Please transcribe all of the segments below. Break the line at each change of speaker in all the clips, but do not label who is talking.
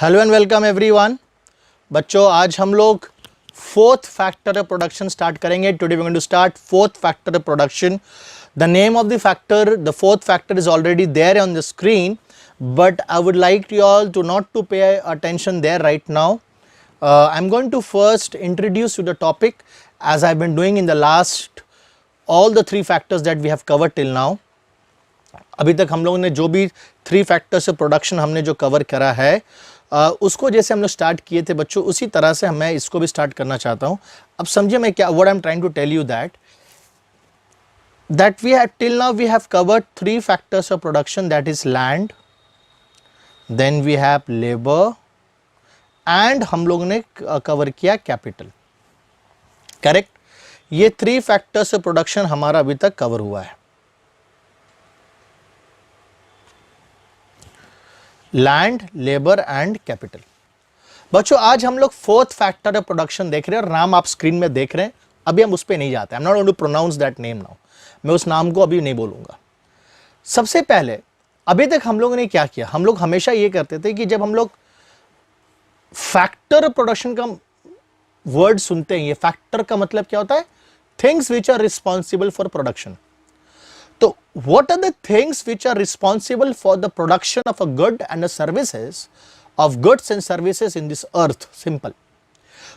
Hello and welcome everyone. बच्चों आज हम लोग fourth factor of production start करेंगे। Today we going to start fourth factor of production. The name of the factor, the fourth factor is already there on the screen, but I would like you all to not to pay attention there right now. I'm going to first introduce you the topic as I've been doing in the last all the three factors that we have covered till now. अभी तक हम लोगों ने जो भी three factors of production हमने जो cover करा है उसको जैसे हम लोग स्टार्ट किए थे बच्चों, उसी तरह से मैं इसको भी स्टार्ट करना चाहता हूँ। अब समझिए मैं क्या what I am trying to tell you that we have till now we have covered three factors of production, that is land, then we have labor and हम लोगों ने कवर किया कैपिटल। करेक्ट, ये थ्री फैक्टर्स ऑफ प्रोडक्शन हमारा अभी तक cover हुआ है, लैंड, लेबर एंड कैपिटल। बच्चों आज हम लोग फोर्थ फैक्टर ऑफ प्रोडक्शन देख रहे हैं और नाम आप स्क्रीन में देख रहे हैं। अभी हम उस पर नहीं जाते, I am not going to pronounce that name now, मैं उस नाम को अभी नहीं बोलूंगा। सबसे पहले अभी तक हम लोगों ने क्या किया, हम लोग हमेशा ये करते थे कि जब हम लोग फैक्टर ऑफ प्रोडक्शन का वर्ड सुनते हैं, ये फैक्टर का मतलब क्या होता है, things which are responsible for production. तो what are the things which are responsible for the production of a good and a services of goods and services in this earth? Simple.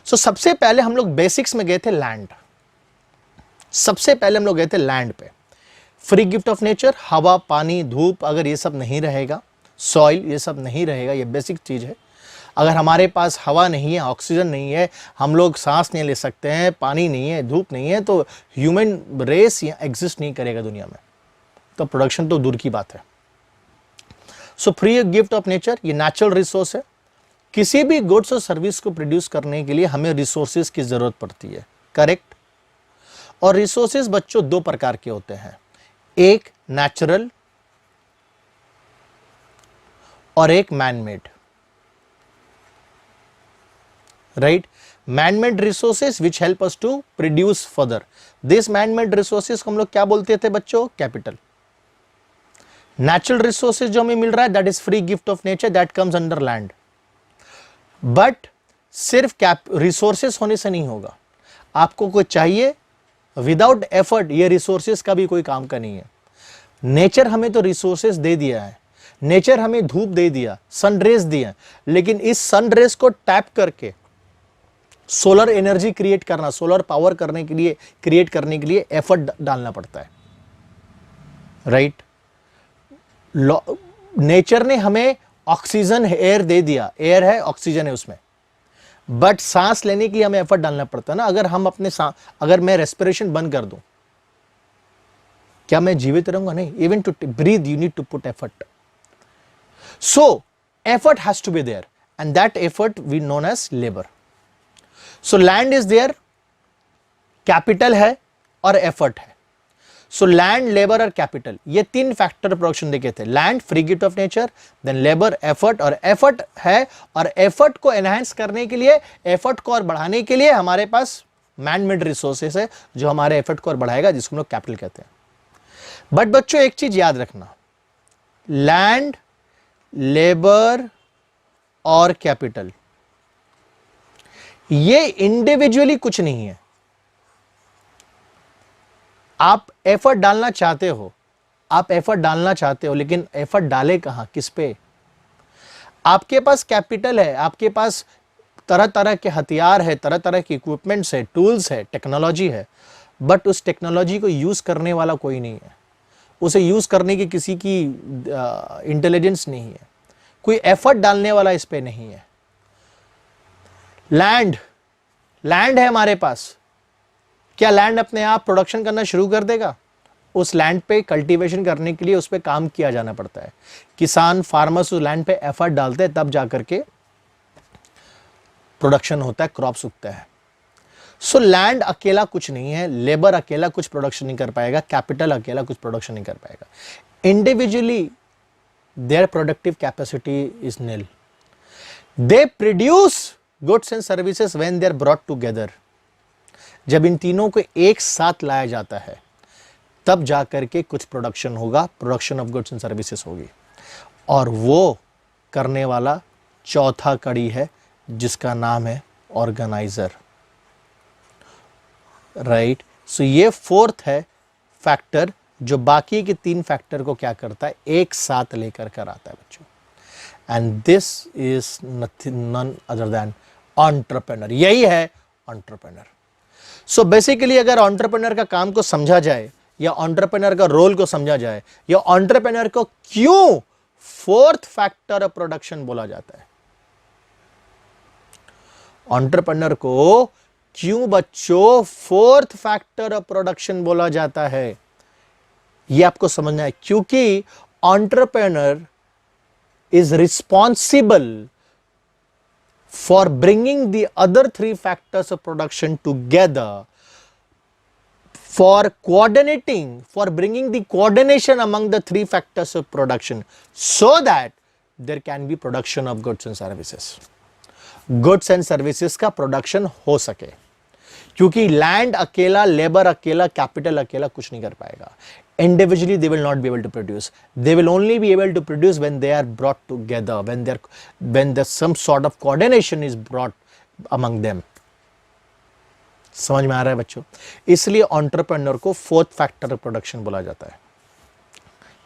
So सबसे पहले हम लोग basics में गए थे land. सबसे पहले हम लोग गए थे लैंड पे। फ्री गिफ्ट ऑफ नेचर, हवा, पानी, धूप, अगर ये सब नहीं रहेगा, सॉइल ये सब नहीं रहेगा, ये बेसिक चीज है। अगर हमारे पास हवा नहीं है, ऑक्सीजन नहीं है, हम लोग सांस नहीं ले सकते हैं, पानी नहीं है, धूप नहीं है, तो ह्यूमन रेस एग्जिस्ट नहीं करेगा दुनिया में, तो प्रोडक्शन तो दूर की बात है। So free gift of nature, ये नेचुरल रिसोर्स है। किसी भी गुड्स और सर्विस को प्रोड्यूस करने के लिए हमें रिसोर्सेज की जरूरत पड़ती है। करेक्ट, और रिसोर्सेज बच्चों दो प्रकार के होते हैं, एक नेचुरल और एक man made. Right, man made resources which help us to produce further. This man made resources को हम लोग क्या बोलते थे बच्चों, कैपिटल। नेचुरल रिसोर्सेज जो हमें मिल रहा है that is free gift of nature, that comes under land. But सिर्फ रिसोर्सेज होने से नहीं होगा, आपको कोई चाहिए, विदाउट एफर्ट ये रिसोर्सेज का भी कोई काम का नहीं है। नेचर हमें तो रिसोर्सेज दे दिया है, नेचर हमें धूप दे दिया, सनरेज दिया, लेकिन इस सनरेज को टैप करके सोलर एनर्जी क्रिएट करना, सोलर पावर करने के लिए, क्रिएट करने के लिए एफर्ट डालना पड़ता है। राइट, नेचर ने हमें ऑक्सीजन, एयर दे दिया, एयर है, ऑक्सीजन है उसमें, बट सांस लेने के लिए हमें एफर्ट डालना पड़ता है ना। अगर हम अपने अगर मैं रेस्पिरेशन बंद कर दूं, क्या मैं जीवित रहूंगा? नहीं। Even to breathe you need to put effort. So effort has to be there and that effort we known as labour. So land is there, capital है और एफर्ट है। सो लैंड, लेबर और कैपिटल, ये तीन factor production देखे थे। Land, free gift of nature, then labour, effort. और effort है, और एफर्ट को एनहांस करने के लिए, एफर्ट को और बढ़ाने के लिए हमारे पास मैन मेड रिसोर्सेस है जो हमारे एफर्ट को और बढ़ाएगा, जिसको हम लोग कैपिटल कहते हैं। बट बच्चों एक चीज याद रखना, लैंड, लेबर और कैपिटल ये इंडिविजुअली कुछ नहीं है। आप एफर्ट डालना चाहते हो, आप एफर्ट डालना चाहते हो, लेकिन एफर्ट डाले कहां, किस पे? आपके पास कैपिटल है, आपके पास तरह तरह के हथियार है, तरह तरह के इक्विपमेंट्स है, टूल्स है, टेक्नोलॉजी है, बट उस टेक्नोलॉजी को यूज करने वाला कोई नहीं है, उसे यूज करने की किसी की इंटेलिजेंस नहीं है, कोई एफर्ट डालने वाला इस पे नहीं है। लैंड, लैंड है हमारे पास, क्या लैंड अपने आप प्रोडक्शन करना शुरू कर देगा? उस लैंड पे कल्टीवेशन करने के लिए उस पे काम किया जाना पड़ता है। किसान, फार्मर्स उस लैंड पे एफर्ट डालते हैं, तब जाकर के प्रोडक्शन होता है, क्रॉप्स उगता है। सो लैंड अकेला कुछ नहीं है, लेबर अकेला कुछ प्रोडक्शन नहीं कर पाएगा, कैपिटल अकेला कुछ प्रोडक्शन नहीं कर पाएगा। Individually their productive capacity is nil. They produce goods and services when they are brought together. जब इन तीनों को एक साथ लाया जाता है तब जाकर के कुछ प्रोडक्शन होगा, production of goods and services होगी, और वो करने वाला चौथा कड़ी है जिसका नाम है ऑर्गेनाइजर, राइट। सो ये फोर्थ है फैक्टर जो बाकी के 3 फैक्टर को क्या करता है, एक साथ लेकर कर आता है बच्चों। And this is none other than entrepreneur, यही है एंटरप्रेन्योर। सो बेसिकली अगर एंटरप्रेन्योर का काम को समझा जाए या एंटरप्रेन्योर का रोल को समझा जाए या एंटरप्रेन्योर को क्यों फोर्थ फैक्टर ऑफ प्रोडक्शन बोला जाता है, एंटरप्रेन्योर को क्यों बच्चों फोर्थ फैक्टर ऑफ प्रोडक्शन बोला जाता है, यह आपको समझना है। क्योंकि entrepreneur is responsible for bringing the other 3 factors of production together, for coordinating, for bringing the coordination among the 3 factors of production so that there can be production of goods and services. Goods and services का production हो सके, क्योंकि land अकेला, labour अकेला, capital अकेला कुछ नहीं कर पाएगा। Individually they will not be able to produce. They will only be able to produce when they are brought together, when there's some sort of coordination is brought among them. समझ में आ रहा है बच्चों? इसलिए एंटरप्रेन्योर को fourth factor of production बोला जाता है,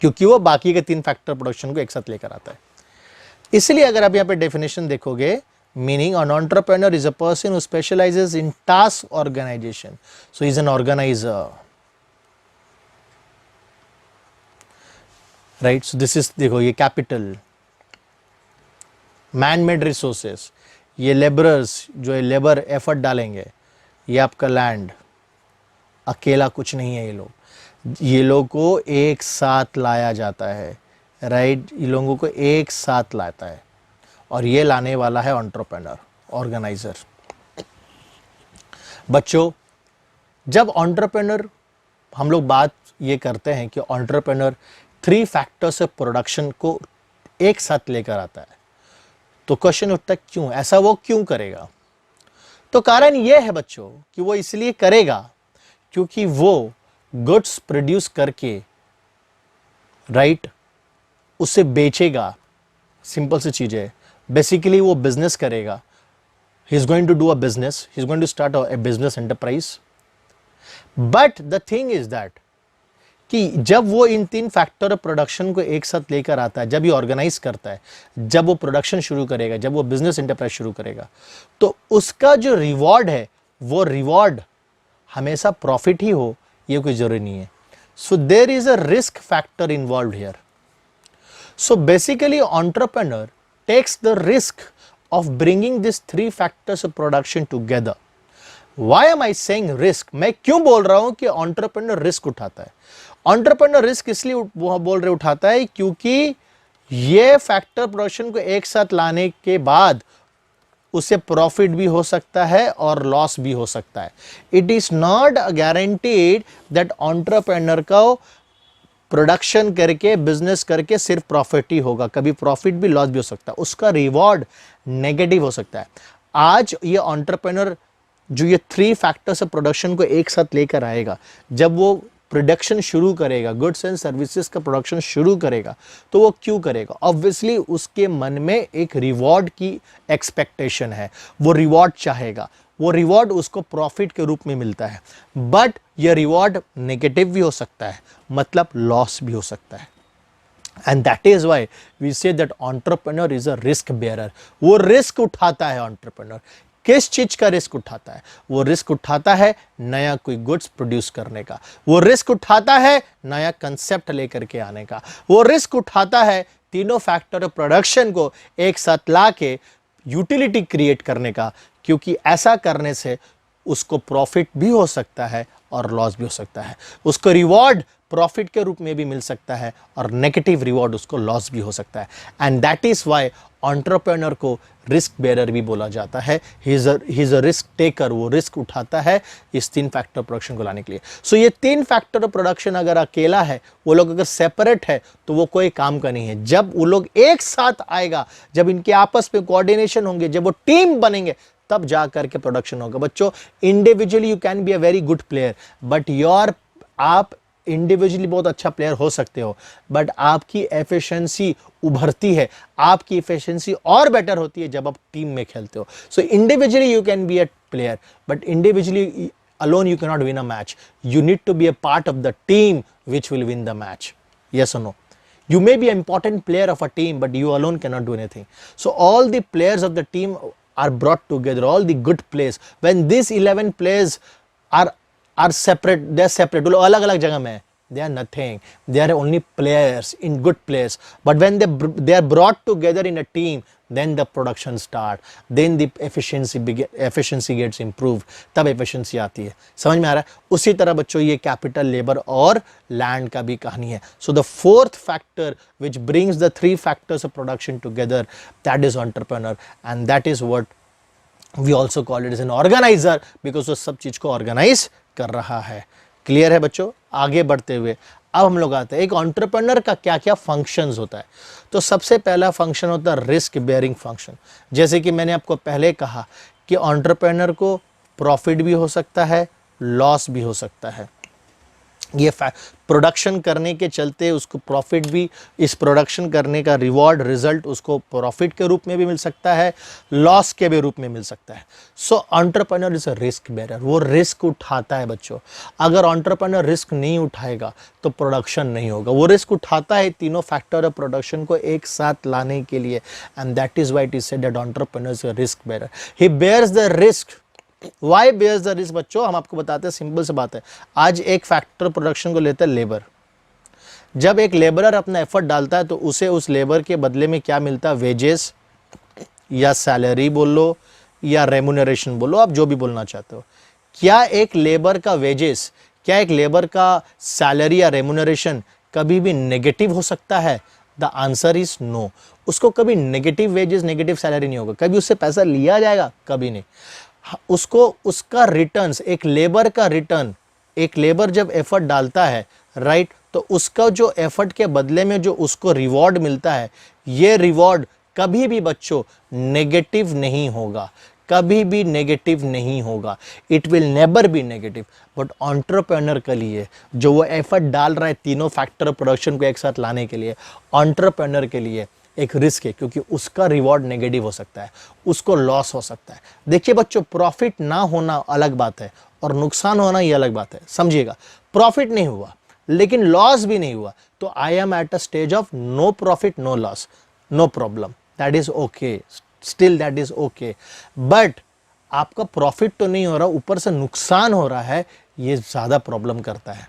क्योंकि वो बाकी के 3 फैक्टर प्रोडक्शन को एक साथ लेकर आता है। इसलिए अगर आप यहाँ पे डेफिनेशन देखोगे, meaning an entrepreneur is a person who specializes in task organization. So he is an organizer. Right, so this is, देखो ये कैपिटल, मैन मेड रिसोर्सेस, ये लेबरर्स जो है लेबर एफर्ट डालेंगे, ये आपका लैंड, अकेला कुछ नहीं है। ये लोग को एक साथ लाया जाता है, राइट, ये लोगों को एक साथ लाता है, और ये लाने वाला है एंटरप्रेन्योर, ऑर्गेनाइजर। बच्चों जब एंटरप्रेन्योर, हम लोग बात ये करते हैं कि एंटरप्रेन्योर 3 फैक्टर्स ऑफ प्रोडक्शन को एक साथ लेकर आता है, तो क्वेश्चन उठता है क्यों, ऐसा वो क्यों करेगा? तो कारण यह है बच्चों कि वो इसलिए करेगा क्योंकि वो गुड्स प्रोड्यूस करके, राइट, उसे बेचेगा। सिंपल सी चीज है, बेसिकली वो बिजनेस करेगा। He is going to do a business, he is going to start a business enterprise. But the thing is that कि जब वो इन 3 फैक्टर ऑफ प्रोडक्शन को एक साथ लेकर आता है, जब ये ऑर्गेनाइज करता है, जब वो प्रोडक्शन शुरू करेगा, जब वो बिजनेस एंटरप्राइज शुरू करेगा, तो उसका जो रिवॉर्ड है, वो रिवॉर्ड हमेशा प्रॉफिट ही हो, ये कोई जरूरी नहीं है। So there is a risk factor involve here. So basically entrepreneur takes the risk of bringing this 3 factors of production together. Why am I saying risk? मैं क्यों बोल रहा हूं कि एंटरप्रेन्योर रिस्क उठाता है? एंटरप्रेन्योर रिस्क इसलिए बोल रहे उठाता है क्योंकि ये फैक्टर प्रोडक्शन को एक साथ लाने के बाद उसे प्रॉफिट भी हो सकता है और लॉस भी हो सकता है। It is not guaranteed that entrepreneur को प्रोडक्शन करके, बिजनेस करके सिर्फ प्रॉफिट ही होगा, कभी प्रॉफिट भी लॉस भी हो सकता है, उसका रिवॉर्ड नेगेटिव हो सकता है। आज ये एंटरप्रेन्योर जो ये 3 फैक्टर्स ऑफ प्रोडक्शन को एक साथ लेकर आएगा, जब वो प्रोडक्शन शुरू करेगा, गुड्स एंड सर्विसेज का प्रोडक्शन शुरू करेगा, तो वो क्यों करेगा? ऑब्वियसली उसके मन में एक रिवॉर्ड की एक्सपेक्टेशन है, वो रिवॉर्ड चाहेगा, वो रिवॉर्ड उसको प्रॉफिट के रूप में मिलता है। बट ये रिवॉर्ड नेगेटिव भी हो सकता है, मतलब लॉस भी हो सकता है। And that is why we say that entrepreneur is a risk bearer. वो रिस्क उठाता है एंटरप्रेन्योर। किस चीज का रिस्क उठाता है? वो रिस्क उठाता है नया कोई गुड्स प्रोड्यूस करने का, वो रिस्क उठाता है नया कंसेप्ट लेकर के आने का, वो रिस्क उठाता है तीनों फैक्टर ऑफ प्रोडक्शन को एक साथ ला के यूटिलिटी क्रिएट करने का, क्योंकि ऐसा करने से उसको प्रॉफिट भी हो सकता है और लॉस भी हो सकता है। उसको रिवॉर्ड प्रॉफिट के रूप में भी मिल सकता है और नेगेटिव रिवॉर्ड उसको लॉस भी हो सकता है। And that is why entrepreneur को रिस्क बेरर भी बोला जाता है। He is a risk taker, वो रिस्क उठाता है इस 3 फैक्टर प्रोडक्शन को लाने के लिए। सो ये 3 फैक्टर प्रोडक्शन अगर अकेला है, वो लोग अगर सेपरेट है, तो वो कोई काम का नहीं है। जब वो लोग एक साथ आएगा, जब इनके आपस में कोऑर्डिनेशन होंगे, जब वो टीम बनेंगे, तब जा करके प्रोडक्शन होगा। बच्चों individually you can be a very good player, but आप इंडिविजुअली बहुत अच्छा प्लेयर हो सकते हो, बट आपकी एफिशिएंसी उभरती है, आपकी एफिशिएंसी और बेटर होती है जब आप टीम में खेलते हो. So individually you can be a player, but individually alone you cannot win a match. You need to be a part of the team which will win the match. Yes or no? You may be an important player of a team, but you alone cannot do anything. So all the players of the team are brought together, all the good players. When these 11 players are separate, they are separate. वो लोग अलग अलग जगह में हैं. They are nothing. They are only players, in good players. But when they are brought together in a team, then the production start. Then the efficiency gets improved. तब efficiency आती है. समझ में आ रहा है? उसी तरह बच्चों ये capital, labor और land का भी कहानी है. So the fourth factor which brings the three factors of production together, that is entrepreneur, and that is what we also call it as an organizer, because वो सब चीज को organize कर रहा है. क्लियर है बच्चों? आगे बढ़ते हुए अब हम लोग आते हैं एक एंटरप्रेन्योर का क्या क्या फंक्शंस होता है. तो सबसे पहला फंक्शन होता है रिस्क बेयरिंग फंक्शन. जैसे कि मैंने आपको पहले कहा कि एंटरप्रेन्योर को प्रॉफिट भी हो सकता है, लॉस भी हो सकता है. ये प्रोडक्शन करने के चलते उसको प्रॉफिट भी, इस प्रोडक्शन करने का रिवॉर्ड रिजल्ट उसको प्रॉफिट के रूप में भी मिल सकता है, लॉस के भी रूप में मिल सकता है. So entrepreneur is a risk bearer. वो रिस्क उठाता है बच्चों. अगर एंटरप्रेन्योर रिस्क नहीं उठाएगा तो प्रोडक्शन नहीं होगा. वो रिस्क उठाता है तीनों फैक्टर ऑफ प्रोडक्शन को एक साथ लाने के लिए, and that is why it is said that entrepreneur is a risk bearer. He bears the risk. Why bears the risk बच्चों? हम आपको बताते हैं, सिंपल सी बात है. आज एक फैक्टर प्रोडक्शन को लेता है लेबर. जब एक लेबरर अपना एफर्ट डालता है तो उसे उस लेबर के बदले में क्या मिलता है? वेजेस या सैलरी बोल लो या रेम्यूनरेशन बोलो, आप जो भी बोलना चाहते हो. क्या एक लेबर का वेजेस, क्या एक लेबर का सैलरी या रेम्यूनरेशन कभी भी नेगेटिव हो सकता है? The answer is no. उसको कभी नेगेटिव वेजेस, नेगेटिव सैलरी नहीं होगा. कभी उससे पैसा लिया जाएगा? कभी नहीं. उसको उसका रिटर्न्स, एक लेबर का रिटर्न, एक लेबर जब एफर्ट डालता है, राइट, तो उसका जो एफर्ट के बदले में जो उसको रिवॉर्ड मिलता है, ये रिवॉर्ड कभी भी बच्चों नेगेटिव नहीं होगा. कभी भी नेगेटिव नहीं होगा. It will never be negative. But entrepreneur के लिए जो वो एफर्ट डाल रहा है तीनों फैक्टर प्रोडक्शन को एक साथ लाने के लिए, एंटरप्रेन्योर के लिए एक रिस्क है, क्योंकि उसका रिवॉर्ड नेगेटिव हो सकता है, उसको लॉस हो सकता है. देखिए बच्चों, प्रॉफिट ना होना अलग बात है और नुकसान होना ये अलग बात है. समझिएगा, प्रॉफिट नहीं हुआ लेकिन लॉस भी नहीं हुआ तो I am at a stage of no profit no loss, no problem, that is okay, still that is okay. But आपका प्रॉफिट तो नहीं हो रहा, ऊपर से नुकसान हो रहा है, ये ज्यादा प्रॉब्लम करता है.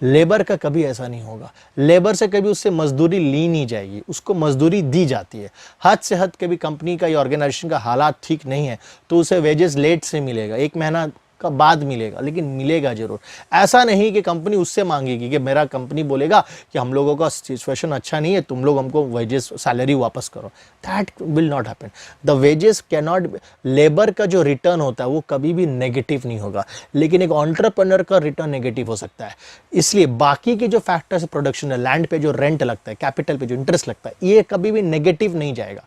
लेबर का कभी ऐसा नहीं होगा. लेबर से कभी उससे मजदूरी ली नहीं जाएगी, उसको मजदूरी दी जाती है. हद से हद कभी कंपनी का या ऑर्गेनाइजेशन का हालात ठीक नहीं है तो उसे वेजेस लेट से मिलेगा, 1 महीना का बाद मिलेगा, लेकिन मिलेगा जरूर. ऐसा नहीं कि कंपनी उससे मांगेगी, कि मेरा कंपनी बोलेगा कि हम लोगों का सिचुएशन अच्छा नहीं है, तुम लोग हमको वेजेस, सैलरी वापस करो. That will not happen. The wages can not, labour का जो रिटर्न होता है वो कभी भी नेगेटिव नहीं होगा, लेकिन एक एंटरप्रेन्योर का रिटर्न नेगेटिव हो सकता है. इसलिए बाकी के जो फैक्टर्स प्रोडक्शन है, लैंड पे जो रेंट लगता है, कैपिटल पे जो इंटरेस्ट लगता है, ये कभी भी नेगेटिव नहीं जाएगा.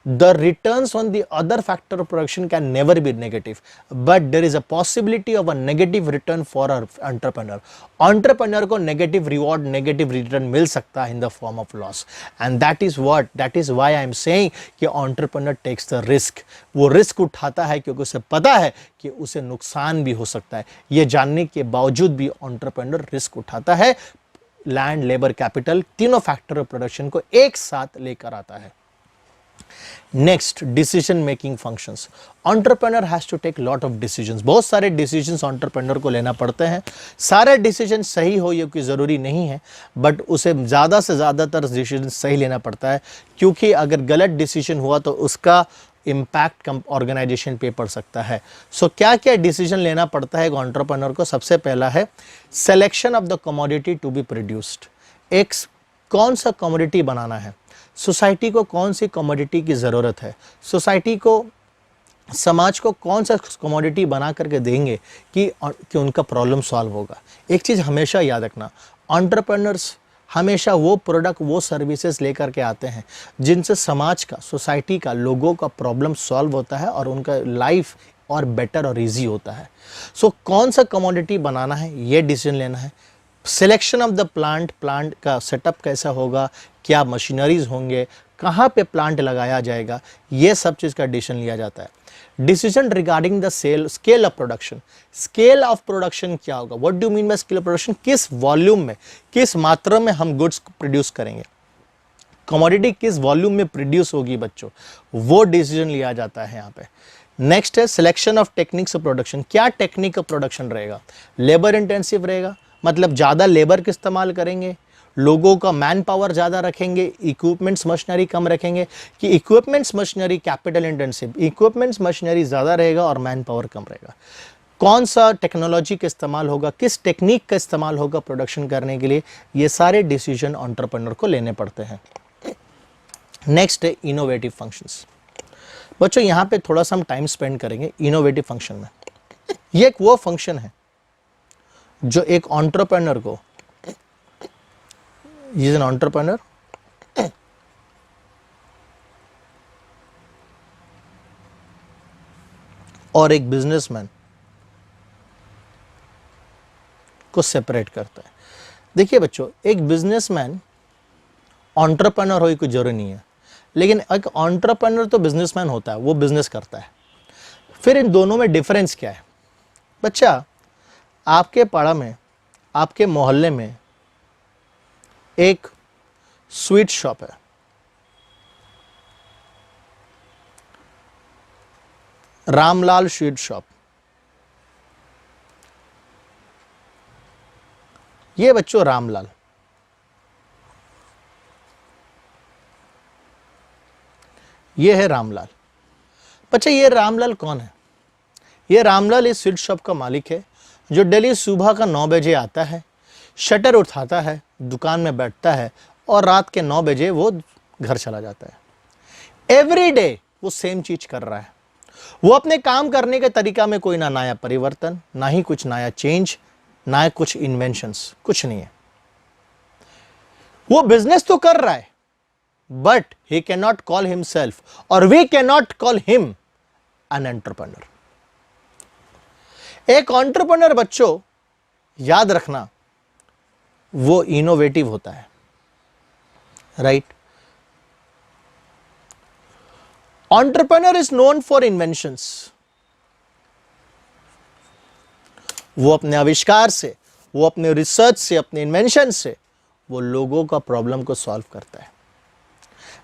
The returns on the other factor of production can never be negative, but there is a possibility of a negative return for an entrepreneur. Entrepreneur को negative reward, negative return मिल सकता है in the form of loss, and that is why I am saying कि entrepreneur takes the risk. वो risk उठाता है क्योंकि उसे पता है कि उसे नुकसान भी हो सकता है. ये जानने के बावजूद भी entrepreneur risk उठाता है. लैंड, लेबर, कैपिटल, तीनों फैक्टर ऑफ प्रोडक्शन को एक साथ लेकर आता है. Next, decision making functions. Entrepreneur has to take lot of decisions. बहुत सारे डिसीजंस एंटरप्रेन्योर को लेना पड़ते हैं. सारे डिसीजन सही हो ये कोई ज़रूरी नहीं है, बट उसे ज़्यादा से ज़्यादातर डिसीजन सही लेना पड़ता है, क्योंकि अगर गलत डिसीजन हुआ तो उसका इम्पैक्ट ऑर्गेनाइजेशन पे पड़ सकता है. सो क्या क्या डिसीजन लेना पड़ता है एक एंटरप्रेन्योर को? सबसे पहला है selection of the commodity to be produced. एक कौन सा कमोडिटी बनाना है, सोसाइटी को कौन सी कमोडिटी की ज़रूरत है, सोसाइटी को, समाज को कौन सा कमोडिटी बना करके देंगे कि उनका प्रॉब्लम सॉल्व होगा. एक चीज़ हमेशा याद रखना, एंटरप्रेन्योर्स हमेशा वो प्रोडक्ट, वो सर्विसेज लेकर के आते हैं जिनसे समाज का, सोसाइटी का, लोगों का प्रॉब्लम सॉल्व होता है और उनका लाइफ और बेटर और ईजी होता है. सो कौन सा कमोडिटी बनाना है ये डिसीजन लेना है. Selection of the plant, plant का सेटअप कैसा होगा, क्या मशीनरीज होंगे, कहाँ पे प्लांट लगाया जाएगा, ये सब चीज़ का डिसीजन लिया जाता है। Decision regarding the scale of production, scale of production क्या होगा, what do mean by scale of production, किस वॉल्यूम में, किस मात्रा में हम गुड्स प्रोड्यूस करेंगे, कमोडिटी किस वॉल्यूम में प्रोड्यूस होगी बच्चों, वो डिसीजन लिया जाता है यहाँ पे। नेक्स्ट है selection of techniques of production, क्या टेक्निक ऑफ प्रोडक्शन रहेगा, लेबर इंटेंसिव रहेगा, मतलब ज़्यादा लेबर का इस्तेमाल करेंगे, लोगों का मैन पावर ज़्यादा रखेंगे, इक्विपमेंट्स मशीनरी कम रखेंगे, कि equipments machinery capital intensive, equipments machinery ज़्यादा रहेगा और मैन पावर कम रहेगा, कौन सा टेक्नोलॉजी का इस्तेमाल होगा, किस टेक्निक का इस्तेमाल होगा प्रोडक्शन करने के लिए, ये सारे डिसीजन एंटरप्रेन्योर को लेने पड़ते हैं। नेक्स्ट है इनोवेटिव फंक्शंस। बच्चों यहाँ पे थोड़ा सा हम टाइम स्पेंड करेंगे इनोवेटिव फंक्शन में। ये एक वो फंक्शन है जो एक एंटरप्रेन्योर को, he is an entrepreneur, और एक बिजनेसमैन को सेपरेट करता है। देखिए बच्चों, एक बिजनेसमैन एंटरप्रेन्योर होने की जरूरत नहीं है, लेकिन एक एंटरप्रेन्योर तो बिजनेसमैन होता है, वो बिजनेस करता है। फिर इन दोनों में डिफरेंस क्या है? बच्चा, आपके पाड़ा में, आपके मोहल्ले में एक स्वीट शॉप है, रामलाल स्वीट शॉप। ये बच्चों रामलाल, ये है रामलाल। बच्चे ये रामलाल कौन है? ये रामलाल इस स्वीट शॉप का मालिक है, जो डेली सुबह का 9 बजे आता है, शटर उठाता है, दुकान में बैठता है और रात के 9 बजे वो घर चला जाता है। एवरी डे वो सेम चीज कर रहा है। वो अपने काम करने के तरीका में कोई ना नया परिवर्तन, ना ही कुछ नया चेंज, ना कुछ इन्वेंशंस, कुछ नहीं है। वो बिजनेस तो कर रहा है, but he can not call himself or we can not call him an entrepreneur. एक एंटरप्रेन्योर बच्चों याद रखना, वो इनोवेटिव होता है, right? Entrepreneur is known for inventions. वो अपने आविष्कार से, वो अपने रिसर्च से, अपने इन्वेंशन से वो लोगों का प्रॉब्लम को सॉल्व करता है।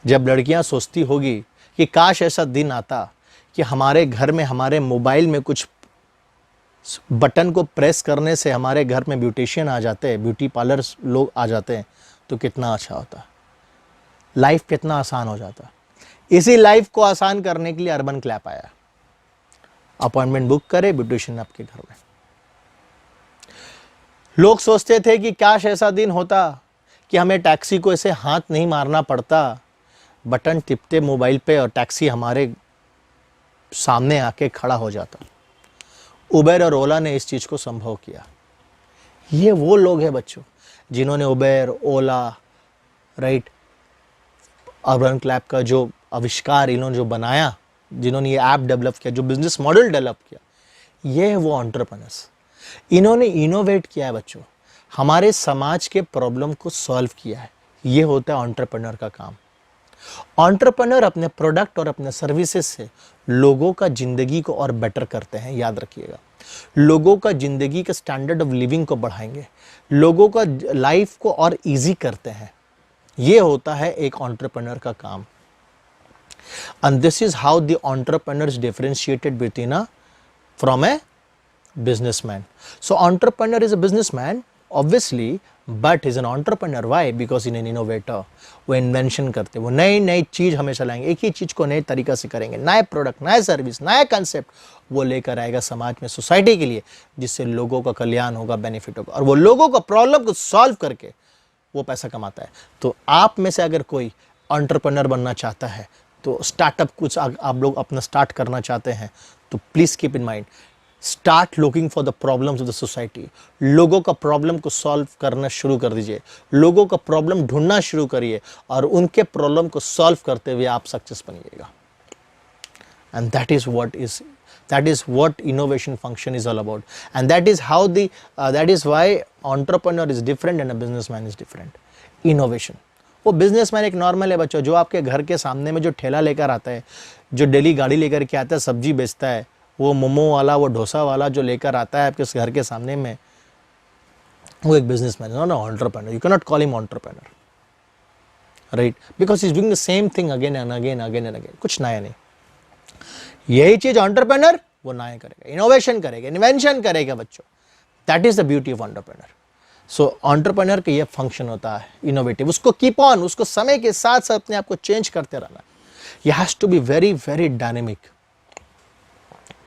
जब लड़कियां सोचती होगी कि काश ऐसा दिन आता कि हमारे घर में, हमारे मोबाइल में कुछ बटन को प्रेस करने से हमारे घर में ब्यूटिशियन आ जाते हैं, ब्यूटी पार्लर लोग आ जाते हैं, तो कितना अच्छा होता, लाइफ कितना आसान हो जाता। इसी लाइफ को आसान करने के लिए अर्बन क्लैप आया। अपॉइंटमेंट बुक करे, ब्यूटिशियन आपके घर में। लोग सोचते थे कि काश ऐसा दिन होता कि हमें टैक्सी को ऐसे हाथ नहीं मारना पड़ता, बटन टिपते मोबाइल पे और टैक्सी हमारे सामने आके खड़ा हो जाता। उबेर और ओला ने इस चीज को संभव किया। ये वो लोग हैं बच्चों जिन्होंने उबेर, ओला, राइट, अर्बन क्लैप का जो आविष्कार इन्होंने जो बनाया, जिन्होंने ये ऐप डेवलप किया, जो बिजनेस मॉडल डेवलप किया, ये है वो एंटरप्रेन्योर्स। इन्होंने इनोवेट किया है बच्चों, हमारे समाज के प्रॉब्लम को सॉल्व किया है। ये होता है एंटरप्रेन्योर का काम। एंटरप्रेन्योर अपने प्रोडक्ट और अपने सर्विसेज से लोगों का जिंदगी को और बेटर करते हैं। याद रखिएगा, लोगों का जिंदगी का स्टैंडर्ड ऑफ लिविंग को बढ़ाएंगे, लोगों का लाइफ को और इजी करते हैं। ये होता है एक एंटरप्रेन्योर का काम। And this is how the entrepreneur is differentiated between a from A businessman. So entrepreneur is a businessman obviously, but is an entrepreneur. Why? Because in an innovator. वो इन्वेंशन करते, वो नई नई चीज हमेशा लाएंगे, एक ही चीज को नए तरीका से करेंगे, नए प्रोडक्ट, नए सर्विस, नया कंसेप्ट वो लेकर आएगा समाज में, सोसाइटी के लिए, जिससे लोगों का कल्याण होगा, बेनिफिट होगा, और वो लोगों का प्रॉब्लम को सॉल्व करके वो पैसा कमाता है। तो आप में से अगर कोई एंटरप्रेन्योर बनना चाहता है, तो स्टार्टअप कुछ आप लोग अपना स्टार्ट करना चाहते हैं, तो please keep in mind, start looking for the problems of the society. लोगों का प्रॉब्लम को सॉल्व करना शुरू कर दीजिए, लोगों का प्रॉब्लम ढूंढना शुरू करिए, और उनके प्रॉब्लम को सॉल्व करते हुए आप सक्सेस बनिएगा। And that is what is That is what innovation function is all about, and that is how that is why entrepreneur is different and a businessman is different. Innovation, वो businessman एक normal है बच्चों, जो आपके घर के सामने में जो ठेला लेकर आता है, जो डेली गाड़ी लेकर के आता है, सब्जी बेचता है, वो मोमो वाला, वो डोसा वाला जो लेकर आता है आपके घर के सामने में, वो एक बिजनेसमैन है, not entrepreneur. You can not call him entrepreneur, right, because he is doing the same thing again and again again and again, कुछ नया नहीं. यही चीज एंटरप्रेन्योर वो नया करेगा, इनोवेशन करेगा, इन्वेंशन करेगा बच्चों. That is the beauty of entrepreneur. So entrepreneur का ये फंक्शन होता है इनोवेटिव, उसको कीप ऑन, उसको समय के साथ साथ अपने आप को चेंज करते रहना. ये has to be very very dynamic.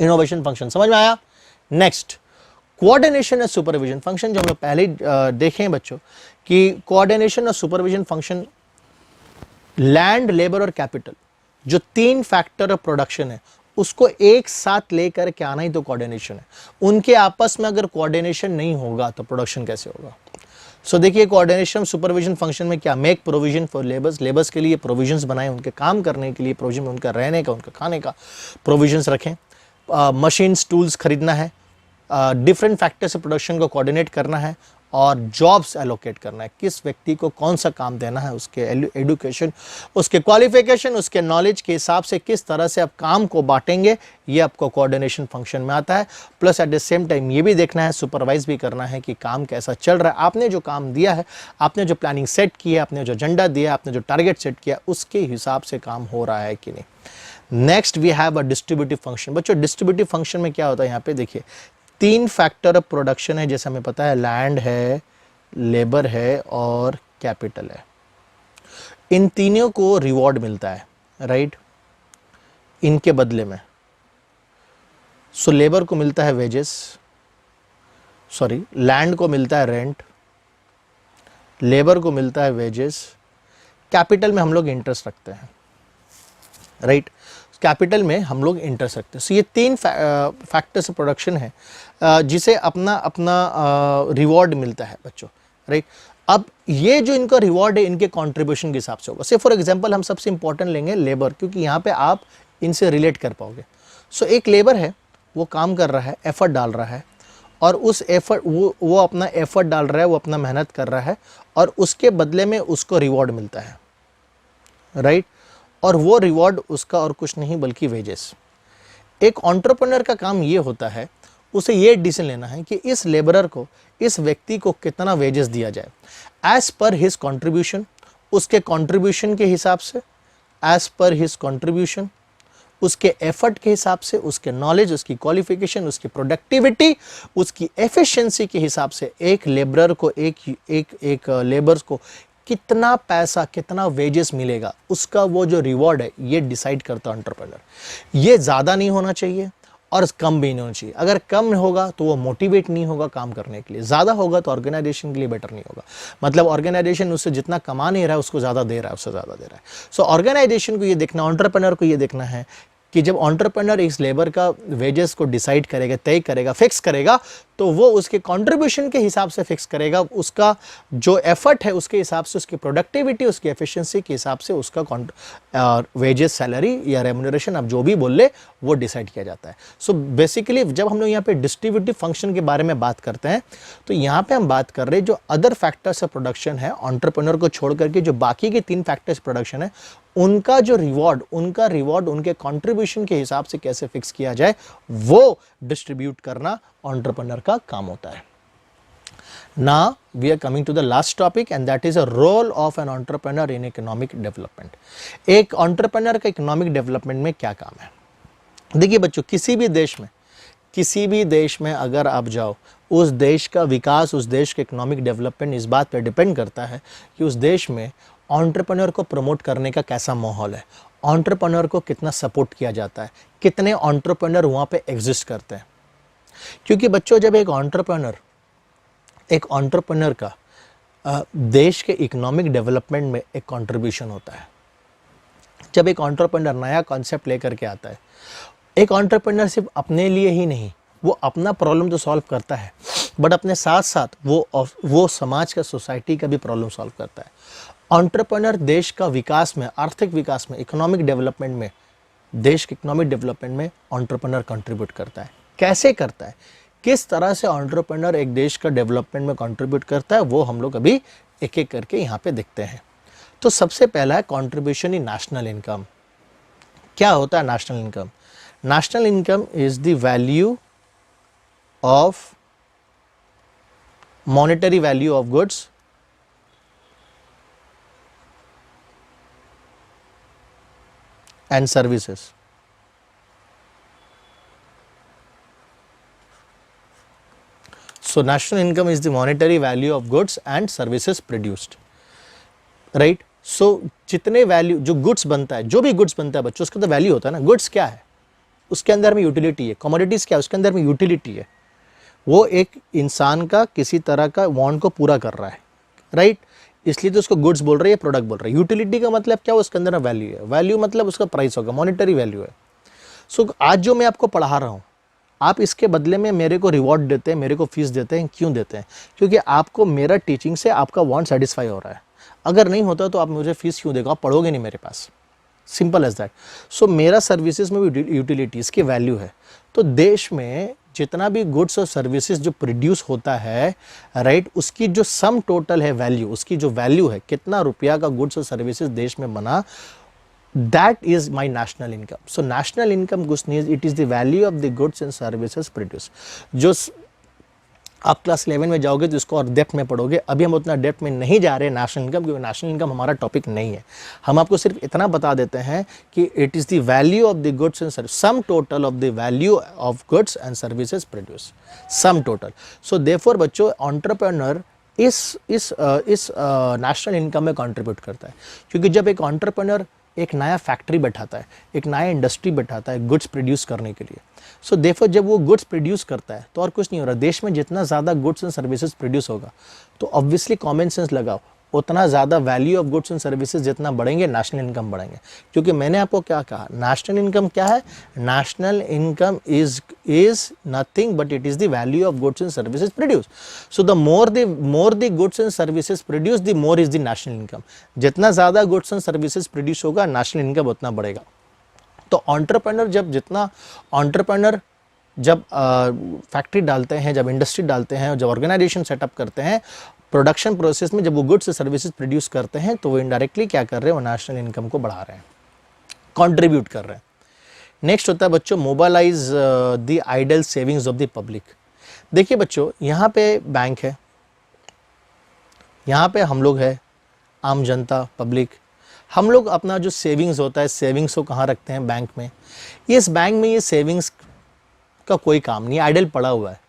Innovation function समझ में आया. नेक्स्ट, कोऑर्डिनेशन और सुपरविजन फंक्शन, जो हम लोग पहले देखे हैं बच्चों कि कोऑर्डिनेशन और सुपरविजन फंक्शन, लैंड, लेबर और कैपिटल, जो 3 फैक्टर ऑफ प्रोडक्शन है, उसको एक साथ लेकर के आना ही तो कोऑर्डिनेशन है. उनके आपस में अगर कोऑर्डिनेशन नहीं होगा तो प्रोडक्शन कैसे होगा. सो देखिए, कोऑर्डिनेशन सुपरविजन फंक्शन में क्या, make provision for labours, labours के लिए प्रोविजंस बनाए, उनके काम करने के लिए प्रोविजन, उनका रहने का, उनका खाने का प्रोविजंस रखें. मशीन्स, टूल्स खरीदना है, डिफरेंट फैक्टर से प्रोडक्शन को कोऑर्डिनेट करना है, और जॉब्स एलोकेट करना है, किस व्यक्ति को कौन सा काम देना है, उसके एजुकेशन, उसके क्वालिफिकेशन, उसके नॉलेज के हिसाब से किस तरह से आप काम को बांटेंगे, ये आपको कोऑर्डिनेशन फंक्शन में आता है. Plus at the same time ये भी देखना है, सुपरवाइज भी करना है कि काम कैसा चल रहा है, आपने जो काम दिया है, आपने जो प्लानिंग सेट की है, आपने जो एजेंडा दिया, आपने जो टारगेट सेट किया, उसके हिसाब से काम हो रहा है कि नहीं. Next we have a distributive function. बच्चों डिस्ट्रीब्यूटिव फंक्शन में क्या होता है, यहाँ पे देखिए 3 फैक्टर ऑफ प्रोडक्शन है, जैसे हमें पता है, लैंड है, लेबर है और कैपिटल है. इन तीनों को रिवॉर्ड मिलता है, राइट, इनके बदले में. सो लेबर को मिलता है वेजेस, सॉरी, लैंड को मिलता है रेंट, लेबर को मिलता है वेजेस, कैपिटल में हम लोग इंटरेस्ट रखते हैं, राइट, कैपिटल में हम लोग इंटरेस्ट रखते हैं. सो ये 3 फैक्टर्स प्रोडक्शन है जिसे अपना अपना रिवॉर्ड मिलता है बच्चों, राइट. अब ये जो इनका रिवॉर्ड है, इनके कंट्रीब्यूशन के हिसाब से होगा. से फॉर एग्जांपल हम सबसे इंपॉर्टेंट लेंगे लेबर, क्योंकि यहाँ पे आप इनसे रिलेट कर पाओगे. सो एक लेबर है, वो काम कर रहा है, एफर्ट डाल रहा है, और उस एफर्ट वो अपना एफर्ट डाल रहा है, वो अपना मेहनत कर रहा है, और उसके बदले में उसको रिवॉर्ड मिलता है, राइट. और वो रिवॉर्ड उसका और कुछ नहीं बल्कि वेजेस. एक एंटरप्रेन्योर का काम ये होता है, उसे ये डिसीजन लेना है कि इस लेबरर को, इस व्यक्ति को कितना वेजेस दिया जाए, एज पर हिज कंट्रीब्यूशन, उसके कंट्रीब्यूशन के हिसाब से, एज पर हिज कंट्रीब्यूशन, उसके एफर्ट के हिसाब से, उसके नॉलेज, उसकी क्वालिफिकेशन, उसकी प्रोडक्टिविटी, उसकी एफिशिएंसी के हिसाब से एक लेबरर को, एक लेबर को कितना पैसा, कितना वेजेस मिलेगा, उसका वो जो रिवॉर्ड है, ये डिसाइड करता है एंटरप्रेन्योर. ये ज़्यादा नहीं होना चाहिए और कम भी नहीं होना चाहिए. अगर कम होगा तो वो मोटिवेट नहीं होगा काम करने के लिए, ज़्यादा होगा तो ऑर्गेनाइजेशन के लिए बेटर नहीं होगा. मतलब ऑर्गेनाइजेशन उससे जितना कमा नहीं रहा है, उसको ज़्यादा दे रहा है, उससे ज़्यादा दे रहा है. सो ऑर्गेनाइजेशन को ये देखना, एंटरप्रेन्योर को ये देखना है कि जब एंटरप्रेन्योर इस लेबर का वेजेस को डिसाइड करेगा, तय करेगा, फिक्स करेगा, तो वो उसके कंट्रीब्यूशन के हिसाब से फिक्स करेगा, उसका जो एफर्ट है उसके हिसाब से, उसकी प्रोडक्टिविटी, उसकी एफिशिएंसी के हिसाब से उसका वेजेस, सैलरी या रेम्यूनरेशन, आप जो भी बोल ले, वो डिसाइड किया जाता है. सो बेसिकली जब हम लोग यहाँ पे डिस्ट्रीब्यूटिव फंक्शन के बारे में बात करते हैं, तो यहाँ पे हम बात कर रहे हैं जो अदर फैक्टर्स ऑफ प्रोडक्शन है, एंटरप्रेन्योर को छोड़ करके जो बाकी के 3 फैक्टर्स प्रोडक्शन है, उनका जो रिवॉर्ड, उनके कंट्रीब्यूशन के हिसाब से कैसे फिक्स किया जाए, वो डिस्ट्रीब्यूट करना एंटरप्रेन्योर का काम होता है. Now we are coming to the last topic, and that is a role of an entrepreneur in economic development. एक entrepreneur का economic development में क्या काम है. देखिए बच्चों, किसी भी देश में अगर आप जाओ, उस देश का विकास, उस देश के इकोनॉमिक डेवलपमेंट इस बात पर डिपेंड करता है कि उस देश में एंटरप्रेन्योर को प्रमोट करने का कैसा माहौल है, एंटरप्रेन्योर को कितना सपोर्ट किया जाता है, कितने एंटरप्रेन्योर वहाँ पे एग्जिस्ट करते हैं. क्योंकि बच्चों, जब एक एंटरप्रेन्योर का देश के इकोनॉमिक डेवलपमेंट में एक कंट्रीब्यूशन होता है. जब एक एंटरप्रेन्योर नया कॉन्सेप्ट लेकर के आता है, एक एंटरप्रेन्योर सिर्फ अपने लिए ही नहीं, वो अपना प्रॉब्लम तो सॉल्व करता है, बट अपने साथ साथ वो समाज का, सोसाइटी का भी प्रॉब्लम सॉल्व करता है. एंटरप्रेन्योर देश का विकास में, आर्थिक विकास में, इकोनॉमिक डेवलपमेंट में देश के इकोनॉमिक डेवलपमेंट में एंटरप्रेन्योर कंट्रीब्यूट करता है। कैसे करता है, किस तरह से एंटरप्रेन्योर एक देश का डेवलपमेंट में कंट्रीब्यूट करता है, वो हम लोग अभी एक एक करके यहाँ पे देखते हैं। तो सबसे पहला है कंट्रीब्यूशन इन नेशनल इनकम। क्या होता है national income? National income is the value of monetary value of goods and services. So national income is the monetary value of goods and services produced, right? So जितने value जो goods बनता है, जो भी goods बनता है बच्चों, उसका तो वैल्यू होता है ना। गुड्स क्या है? उसके अंदर में यूटिलिटी है। कमोडिटीज क्या है? उसके अंदर में यूटिलिटी है। वो एक इंसान का किसी तरह का वांट को पूरा कर रहा है, राइट? इसलिए तो उसको गुड्स बोल रहे हैं, प्रोडक्ट बोल रहे हैं। यूटिलिटी का मतलब क्या? उसके अंदर वैल्यू है। वैल्यू मतलब उसका प्राइस होगा, मॉनेटरी वैल्यू है। सो आज जो मैं आपको पढ़ा रहा हूँ, आप इसके बदले में मेरे को रिवॉर्ड देते हैं, मेरे को फीस देते हैं। क्यों देते हैं? क्योंकि आपको मेरा टीचिंग से आपका वांट सेटिस्फाई हो रहा है। अगर नहीं होता तो आप मुझे फीस क्यों देगा? आप पढ़ोगे नहीं मेरे पास। Simple as that. सो मेरा सर्विसेज में भी यूटिलिटीज़ की वैल्यू है। तो देश में जितना भी गुड्स और सर्विसेज जो प्रोड्यूस होता है, राइट, उसकी जो सम टोटल है वैल्यू, उसकी जो वैल्यू है, कितना रुपया का गुड्स और सर्विसेज देश में बना, that is my national income. So national income कुछ नहीं है, it is the value of the goods and services produced. जो आप क्लास 11 में जाओगे तो इसको और डेप्थ में पढ़ोगे। अभी हम उतना डेप्थ में नहीं जा रहे नेशनल इनकम, क्योंकि नेशनल इनकम हमारा टॉपिक नहीं है। हम आपको सिर्फ इतना बता देते हैं कि it is the value of the goods and service, sum total of the value of goods and services produce, sum total. So therefore बच्चों, एंटरप्रेन्योर इस नेशनल इनकम में कंट्रीब्यूट करता है। क्योंकि जब एक एंटरप्रेन्योर एक नया फैक्ट्री बैठाता है, एक नया इंडस्ट्री बैठाता है गुड्स प्रोड्यूस करने के लिए, सो देयरफॉर जब वो गुड्स प्रोड्यूस करता है तो और कुछ नहीं हो रहा। देश में जितना ज़्यादा गुड्स एंड सर्विसेज प्रोड्यूस होगा तो ऑब्वियसली कॉमन सेंस लगाओ, उतना ज़्यादा value of goods and services जितना बढ़ेंगे, नेशनल इनकम बढ़ेंगे। क्योंकि मैंने आपको क्या कहा, नेशनल इनकम क्या है? National income is nothing but it is the value of goods and services produce. So the more the goods and services produce, the more is the national income. जितना ज़्यादा गुड्स एंड सर्विसेज प्रोड्यूस होगा, national income उतना बढ़ेगा। तो entrepreneur जब factory डालते हैं, जब इंडस्ट्री डालते हैं, जब ऑर्गेनाइजेशन सेटअप करते हैं, प्रोडक्शन प्रोसेस में जब वो गुड्स सर्विसेज प्रोड्यूस करते हैं, तो वो इनडायरेक्टली क्या कर रहे हैं? वो नेशनल इनकम को बढ़ा रहे हैं, कंट्रीब्यूट कर रहे हैं। नेक्स्ट होता है बच्चों, mobilise the idle savings of the public. देखिए बच्चों, यहाँ पे बैंक है, यहाँ पे हम लोग है, आम जनता, पब्लिक। हम लोग अपना जो सेविंग्स होता है, सेविंग्स को कहाँ रखते हैं? बैंक में। इस बैंक में ये सेविंग्स का कोई काम नहीं, आइडल पड़ा हुआ है।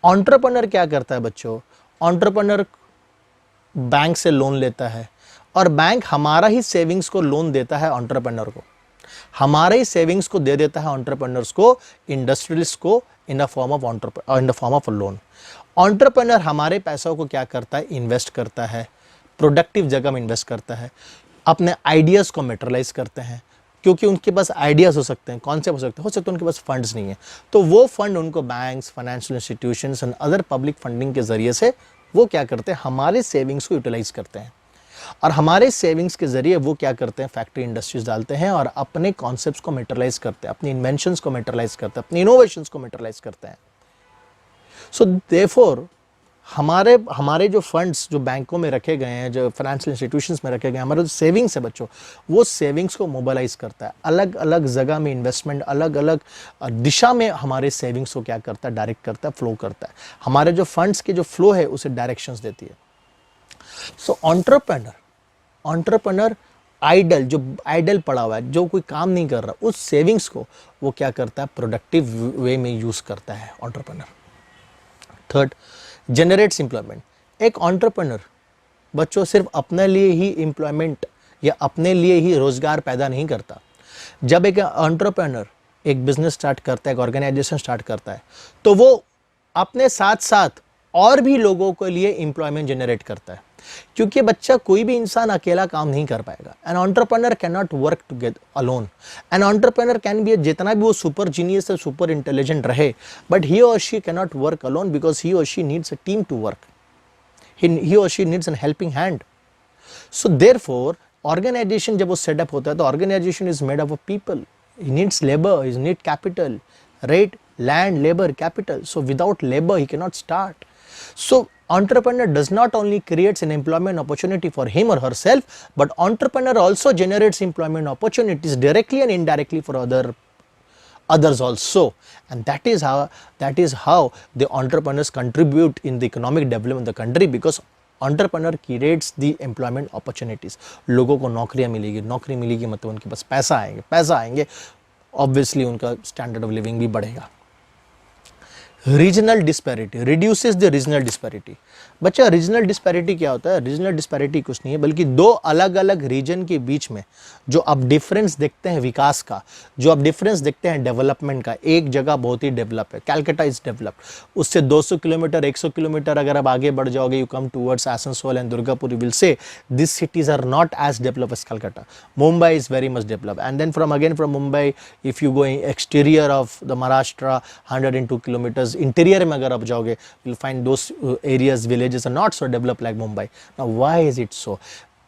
एंटरप्रेन्योर क्या करता है बच्चों? एंटरप्रेन्योर बैंक से लोन लेता है और बैंक हमारा ही सेविंग्स को लोन देता है एंटरप्रेन्योर को, हमारे ही सेविंग्स को दे देता है एंटरप्रेन्योर्स को, इंडस्ट्रियलिस्ट को, in the form of loan. Entrepreneur हमारे पैसों को क्या करता है? इन्वेस्ट करता है, प्रोडक्टिव जगह में इन्वेस्ट करता है, अपने आइडियाज़ को मेटेरियलाइज करते हैं। क्योंकि उनके पास आइडियाज़ हो सकते हैं, कौन से हो सकते हैं उनके पास फंड्स नहीं है, तो वो फंड उनको banks, financial institutions and other public funding के जरिए से वो क्या करते हैं? हमारे सेविंग्स को यूटिलाइज करते हैं। और हमारे सेविंग्स के जरिए वो क्या करते हैं? फैक्ट्री इंडस्ट्रीज डालते हैं और अपने कॉन्सेप्ट्स को मेटेरियलाइज करते हैं, अपनी इन्वेंशंस को मेटेरियलाइज करते हैं, अपनी इनोवेशंस को मेटेरियलाइज करते हैं। सो देयरफॉर हमारे जो फंड्स जो बैंकों में रखे गए हैं, जो फाइनेंशियल इंस्टीट्यूशंस में रखे गए हैं, हमारे जो सेविंग्स है बच्चों, वो सेविंग्स को मोबालाइज करता है। अलग अलग जगह में इन्वेस्टमेंट, अलग अलग दिशा में हमारे सेविंग्स को क्या करता है? डायरेक्ट करता है, फ्लो करता है। हमारे जो फंड्स के जो फ्लो है उसे डायरेक्शंस देती है। सो एंटरप्रेन्योर जो आइडल पड़ा हुआ है, जो कोई काम नहीं कर रहा, उस सेविंग्स को वो क्या करता है? प्रोडक्टिव वे में यूज करता है एंटरप्रेन्योर। Third, generates employment. एक एंटरप्रेन्योर बच्चों सिर्फ अपने लिए ही एम्प्लॉयमेंट या अपने लिए ही रोजगार पैदा नहीं करता। जब एक एंटरप्रेन्योर एक बिजनेस स्टार्ट करता है, एक ऑर्गेनाइजेशन स्टार्ट करता है, तो वो अपने साथ साथ और भी लोगों के लिए एम्प्लॉयमेंट जनरेट करता है। क्योंकि बच्चा, कोई भी इंसान अकेला काम नहीं कर पाएगा। An entrepreneur can not work together alone. An entrepreneur can be, जितना भी वो सुपर जीनियस है, सुपर इंटेलिजेंट रहे, but he or she can not work alone because he or she needs a team to work, he or she needs a helping hand. So therefore organisation जब वो setup होता है तो organisation is made up of people, he needs labor, he needs capital, right? Land, labor, capital. So without labor, he cannot start. So entrepreneur does not only creates an employment opportunity for him or herself, but entrepreneur also generates employment opportunities directly and indirectly for others also. And that is how the entrepreneurs contribute in the economic development of the country, because entrepreneur creates the employment opportunities. लोगों को नौकरियां मिलेगी, नौकरी मिलेगी मतलब उनके पास पैसा आएंगे, ऑब्वियसली उनका स्टैंडर्ड ऑफ लिविंग भी बढ़ेगा. Regional disparity reduces the regional disparity. बच्चा रीजनल डिस्पैरिटी क्या होता है? रीजनल डिस्पैरिटी कुछ नहीं है बल्कि दो अलग अलग रीजन के बीच में जो आप डिफरेंस देखते हैं विकास का, जो आप डिफरेंस देखते हैं डेवलपमेंट का. एक जगह बहुत ही डेवलप है, कैलकाटा इज डेवलप्ड, उससे 200 किलोमीटर 100 किलोमीटर अगर आप आगे बढ़ जाओगे, you come towards Asansol and Durgapur, you will say this cities are not as develop as Calcutta. Mumbai is very much develop, and then from Mumbai if you going exterior of the Maharashtra 102 kilometres interior में अगर आप जाओगे, you'll find those areas, villages are not so developed like Mumbai. Now why is it so?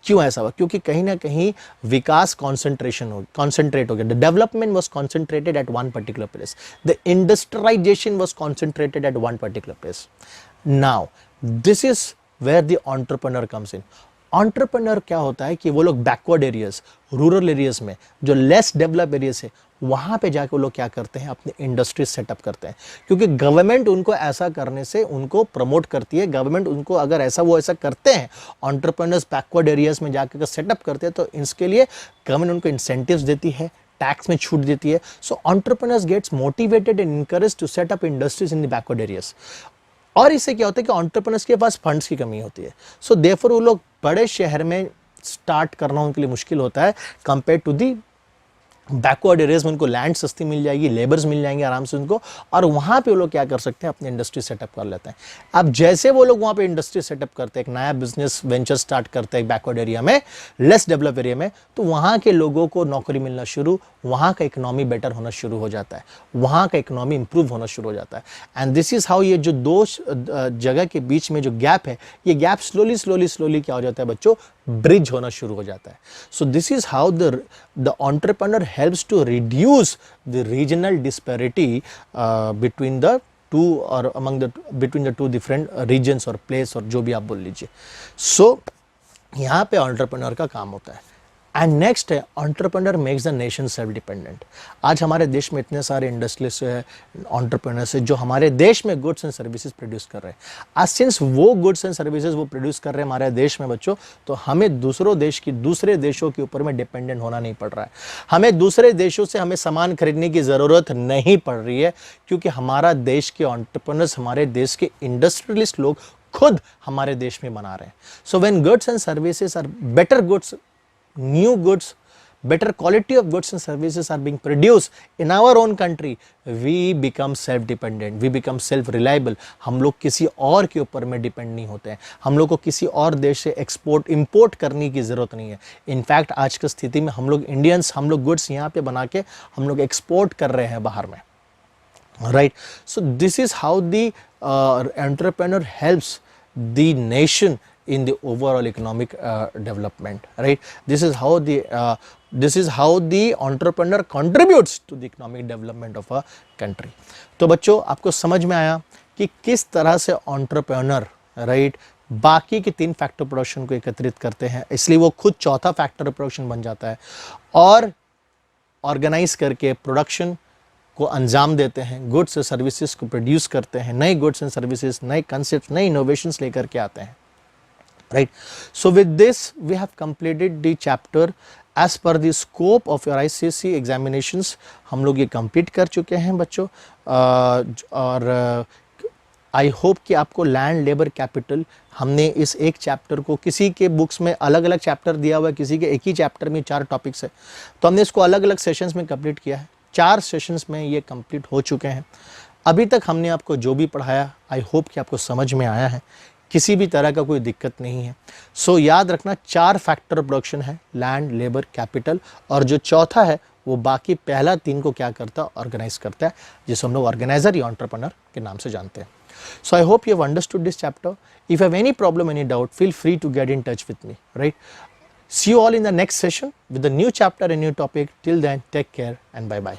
क्यों ऐसा हुआ? क्योंकि कहीं ना कहीं विकास concentrate हो गया. The development was concentrated at one particular place. The industrialization was concentrated at one particular place. Now this is where the entrepreneur comes in. entrepreneur क्या होता है कि वो लोग बैकवर्ड एरियाज, रूरल एरियाज में जो लेस डेवलप एरियाज है, वहाँ पे जाके वो लोग क्या करते हैं, अपने इंडस्ट्री सेटअप करते हैं. क्योंकि गवर्नमेंट उनको ऐसा करने से उनको प्रमोट करती है. गवर्नमेंट उनको अगर ऐसा करते हैं, एंटरप्रेन्योर्स बैकवर्ड एरियाज में जाकर सेटअप करते हैं, तो इसके लिए गवर्नमेंट उनको इंसेंटिव्स देती है, टैक्स में छूट देती है. So entrepreneurs gets motivated and encourage to set up industries in the backward areas. और इससे क्या होता है कि एंटरप्रेन्योर्स के पास फंड्स की कमी होती है. सो देयरफॉर वो लोग बड़े शहर में स्टार्ट करना उनके लिए मुश्किल होता है compare to the backward areas में. उनको लैंड सस्ती मिल जाएगी, लेबर्स मिल जाएंगे आराम से उनको, और वहाँ पे वो लोग क्या कर सकते हैं, अपनी इंडस्ट्री सेटअप कर लेते हैं. अब जैसे वो लोग वहाँ पे इंडस्ट्री सेटअप करते हैं, एक नया बिजनेस वेंचर स्टार्ट करते हैं बैकवर्ड एरिया में, लेस डेवलप एरिया में, तो वहाँ के लोगों को नौकरी मिलना शुरू, वहाँ का इकोनॉमी बेटर होना शुरू हो जाता है, वहाँ का इकोनॉमी इंप्रूव होना शुरू हो जाता है. एंड दिस इज हाउ ये जो दो जगह के बीच में जो गैप है, ये गैप स्लोली क्या हो जाता है बच्चों, ब्रिज होना शुरू हो जाता है. So this is how the entrepreneur helps to reduce the regional disparity between the two or between the two different regions or place or जो भी आप बोल लीजिए. So यहाँ पे एंटरप्रेन्योर का काम होता है. एंड नेक्स्ट है entrepreneur makes the nation self dependent. आज हमारे देश में इतने सारे इंडस्ट्रियलिस्ट है, एंटरप्रेन्योर्स है, जो हमारे देश में गुड्स एंड सर्विसेज प्रोड्यूस कर रहे हैं. आज सिंस वो गुड्स एंड सर्विसेज वो प्रोड्यूस कर रहे हैं हमारे देश में बच्चों, तो हमें दूसरे देशों के ऊपर में डिपेंडेंट होना नहीं पड़ रहा है. हमें दूसरे देशों से हमें सामान खरीदने की ज़रूरत नहीं पड़ रही है, क्योंकि हमारा देश के एंटरप्रेन्योर्स, हमारे देश के इंडस्ट्रियलिस्ट लोग खुद हमारे देश में बना रहे हैं. So when goods and services are better goods, new goods, better quality of goods and services are being produced in our own country, we become self dependent, we become self reliable. हम लोग किसी और के ऊपर में depend नहीं होते हैं, हम लोग को किसी और देश से एक्सपोर्ट इंपोर्ट करने की ज़रूरत नहीं है. इनफैक्ट आज की स्थिति में हम लोग इंडियंस, हम लोग गुड्स यहाँ पे बना के हम लोग एक्सपोर्ट कर रहे हैं बाहर में, right. So this is how the entrepreneur helps the nation in the overall economic development, right. This is how the entrepreneur contributes to the economic development of a country. तो बच्चों आपको समझ में आया कि किस तरह से entrepreneur, right, बाकी के 3 फैक्टर प्रोडक्शन को एकत्रित करते हैं, इसलिए वो खुद चौथा फैक्टर प्रोडक्शन बन जाता है और ऑर्गेनाइज करके प्रोडक्शन को अंजाम देते हैं, गुड्स और सर्विसेज को प्रोड्यूस करते हैं, नए गुड्स एंड सर्विसेज, नए कंसेप्ट, नए इनोवेशंस लेकर के आते हैं, right. So with this we have completed the chapter as per the scope of your ICSE examinations. हम लोग ये complete कर चुके हैं बच्चों, और आई होप कि आपको लैंड लेबर कैपिटल, हमने इस एक चैप्टर को, किसी के बुक्स में अलग अलग चैप्टर दिया हुआ है, किसी के एक ही चैप्टर में 4 टॉपिक्स है, तो हमने इसको अलग अलग सेशंस में कंप्लीट किया है. 4 सेशंस में ये कंप्लीट हो चुके हैं. अभी तक हमने आपको जो भी पढ़ाया, आई होप कि आपको समझ में आया है, किसी भी तरह का कोई दिक्कत नहीं है. सो याद रखना 4 फैक्टर प्रोडक्शन है, लैंड, लेबर, कैपिटल, और जो चौथा है वो बाकी पहला 3 को क्या करता है, ऑर्गेनाइज करता है, जिसे हम लोग ऑर्गेनाइजर या एंटरप्रेन्योर के नाम से जानते हैं. So I hope you have understood this chapter. If you have any problem, any doubt, feel free to get in touch with me, right. See you all in the next session with a new chapter and new topic. Till then, take care and bye bye.